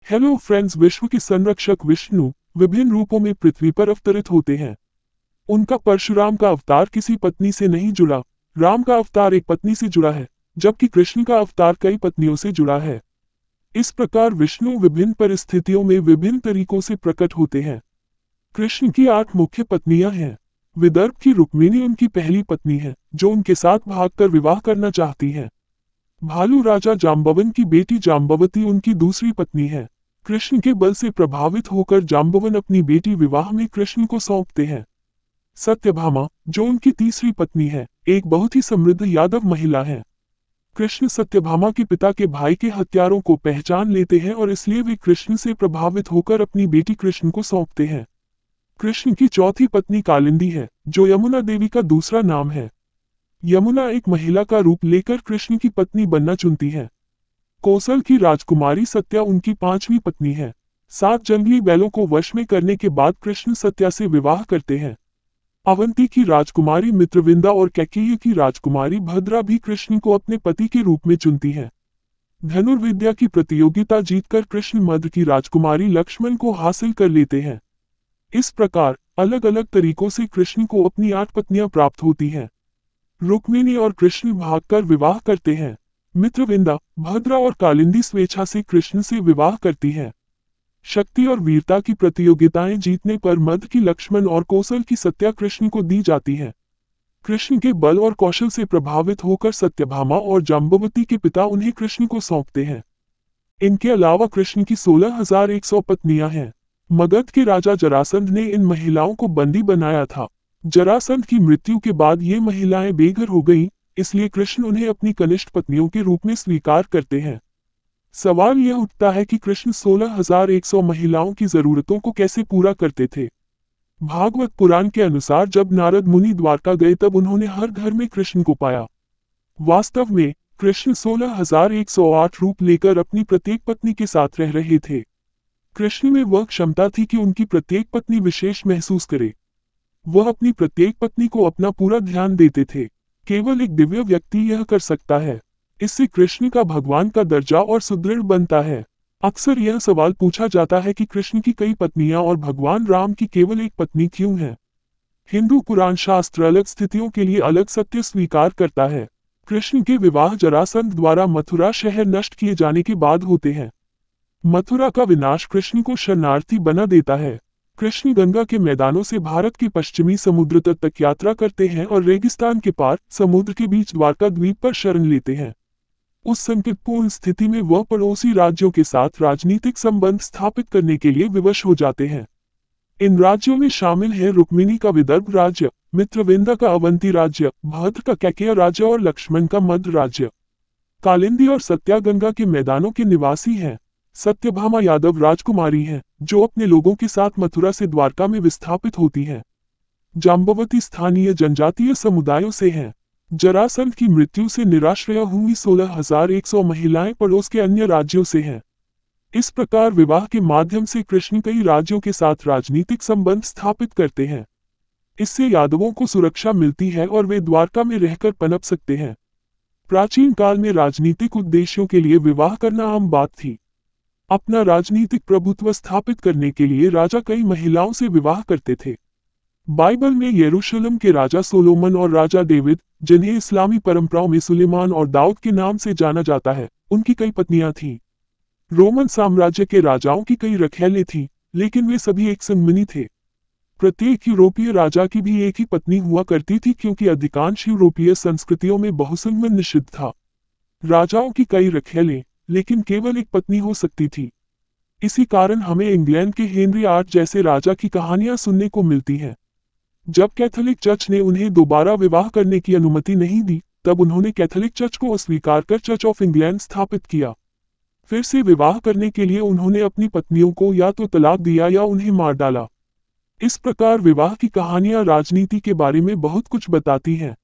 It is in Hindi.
हेलो फ्रेंड्स, विश्व के संरक्षक विष्णु विभिन्न रूपों में पृथ्वी पर अवतरित होते हैं। उनका परशुराम का अवतार किसी पत्नी से नहीं जुड़ा। राम का अवतार एक पत्नी से जुड़ा है, जबकि कृष्ण का अवतार कई पत्नियों से जुड़ा है। इस प्रकार विष्णु विभिन्न परिस्थितियों में विभिन्न तरीकों से प्रकट होते हैं। कृष्ण की 8 मुख्य पत्नियां हैं। विदर्भ की रुक्मिणी उनकी पहली पत्नी है, जो उनके साथ भागकर विवाह करना चाहती है। भालू राजा जाम्बवन की बेटी जाम्बवती उनकी दूसरी पत्नी है। कृष्ण के बल से प्रभावित होकर जाम्बवन अपनी बेटी विवाह में कृष्ण को सौंपते हैं। सत्यभामा, जो उनकी तीसरी पत्नी है, एक बहुत ही समृद्ध यादव महिला है। कृष्ण सत्यभामा के पिता के भाई के हत्यारों को पहचान लेते हैं और इसलिए वे कृष्ण से प्रभावित होकर अपनी बेटी कृष्ण को सौंपते हैं। कृष्ण की चौथी पत्नी कालिंदी है, जो यमुना देवी का दूसरा नाम है। यमुना एक महिला का रूप लेकर कृष्ण की पत्नी बनना चुनती है। कौशल की राजकुमारी सत्या उनकी 5वीं पत्नी है। 7 जंगली बैलों को वश में करने के बाद कृष्ण सत्या से विवाह करते हैं। अवंती की राजकुमारी मित्रविंदा और कैकेयी की राजकुमारी भद्रा भी कृष्ण को अपने पति के रूप में चुनती है। धनुर्विद्या की प्रतियोगिता जीतकर कृष्ण मध्य की राजकुमारी लक्ष्मण को हासिल कर लेते हैं। इस प्रकार अलग अलग तरीकों से कृष्ण को अपनी 8 पत्नियां प्राप्त होती हैं। रुक्मिणी और कृष्ण भागकर विवाह करते हैं। मित्रविंदा, भद्रा और कालिंदी स्वेच्छा से कृष्ण से विवाह करती है। शक्ति और वीरता की प्रतियोगिताएं जीतने पर मध्य की लक्ष्मण और कौशल की सत्या कृष्ण को दी जाती है। कृष्ण के बल और कौशल से प्रभावित होकर सत्यभामा और जाम्बवती के पिता उन्हें कृष्ण को सौंपते हैं। इनके अलावा कृष्ण की 16,100 पत्नियां हैं। मगध के राजा जरासंध ने इन महिलाओं को बंदी बनाया था। जरासंध की मृत्यु के बाद ये महिलाएं बेघर हो गईं, इसलिए कृष्ण उन्हें अपनी कनिष्ठ पत्नियों के रूप में स्वीकार करते हैं। सवाल यह उठता है कि कृष्ण 16,100 महिलाओं की जरूरतों को कैसे पूरा करते थे। भागवत पुराण के अनुसार जब नारद मुनि द्वारका गए तब उन्होंने हर घर में कृष्ण को पाया। वास्तव में कृष्ण 16,108 रूप लेकर अपनी प्रत्येक पत्नी के साथ रह रहे थे। कृष्ण में वह क्षमता थी कि उनकी प्रत्येक पत्नी विशेष महसूस करे। वह अपनी प्रत्येक पत्नी को अपना पूरा ध्यान देते थे। केवल एक दिव्य व्यक्ति यह कर सकता है। इससे कृष्ण का भगवान का दर्जा और सुदृढ़ बनता है। अक्सर यह सवाल पूछा जाता है कि कृष्ण की कई पत्नियां और भगवान राम की केवल एक पत्नी क्यों है। हिंदू पुराण शास्त्र अलग स्थितियों के लिए अलग सत्य स्वीकार करता है। कृष्ण के विवाह जरासंध द्वारा मथुरा शहर नष्ट किए जाने के बाद होते हैं। मथुरा का विनाश कृष्ण को शरणार्थी बना देता है। कृष्ण गंगा के मैदानों से भारत के पश्चिमी समुद्र तक यात्रा करते हैं और रेगिस्तान के पार समुद्र के बीच द्वारका द्वीप पर शरण लेते हैं। उस संकटपूर्ण स्थिति में वह पड़ोसी राज्यों के साथ राजनीतिक संबंध स्थापित करने के लिए विवश हो जाते हैं। इन राज्यों में शामिल हैं रुक्मिणी का विदर्भ राज्य, मित्रविंदा का अवंती राज्य, भद्र का कैकेय राज्य और लक्ष्मण का मध्य राज्य। कालिंदी और सत्या गंगा के मैदानों के निवासी हैं। सत्यभामा यादव राजकुमारी हैं, जो अपने लोगों के साथ मथुरा से द्वारका में विस्थापित होती हैं। जाम्बवती स्थानीय जनजातीय समुदायों से हैं। जरासंध की मृत्यु से निराश्रय हुई 16,100 महिलाएं पड़ोस के अन्य राज्यों से हैं। इस प्रकार विवाह के माध्यम से कृष्ण कई राज्यों के साथ राजनीतिक संबंध स्थापित करते हैं। इससे यादवों को सुरक्षा मिलती है और वे द्वारका में रहकर पनप सकते हैं। प्राचीन काल में राजनीतिक उद्देश्यों के लिए विवाह करना आम बात थी। अपना राजनीतिक प्रभुत्व स्थापित करने के लिए राजा कई महिलाओं से विवाह करते थे। बाइबल में यरूशलेम के राजा सोलोमन और राजा डेविड, जिन्हें इस्लामी परंपराओं में सुलेमान और दाऊद के नाम से जाना जाता है, उनकी कई पत्नियां थीं। रोमन साम्राज्य के राजाओं की कई रखैलें थीं, लेकिन वे सभी एक संगमनी थे। प्रत्येक यूरोपीय राजा की भी एक ही पत्नी हुआ करती थी, क्योंकि अधिकांश यूरोपीय संस्कृतियों में बहुसंगमन निषिद्ध था। राजाओं की कई रखैलें, लेकिन केवल एक पत्नी हो सकती थी। इसी कारण हमें इंग्लैंड के हेनरी 8 जैसे राजा की कहानियां सुनने को मिलती हैं। जब कैथोलिक चर्च ने उन्हें दोबारा विवाह करने की अनुमति नहीं दी, तब उन्होंने कैथोलिक चर्च को अस्वीकार कर चर्च ऑफ इंग्लैंड स्थापित किया। फिर से विवाह करने के लिए उन्होंने अपनी पत्नियों को या तो तलाक दिया या उन्हें मार डाला। इस प्रकार विवाह की कहानियां राजनीति के बारे में बहुत कुछ बताती हैं।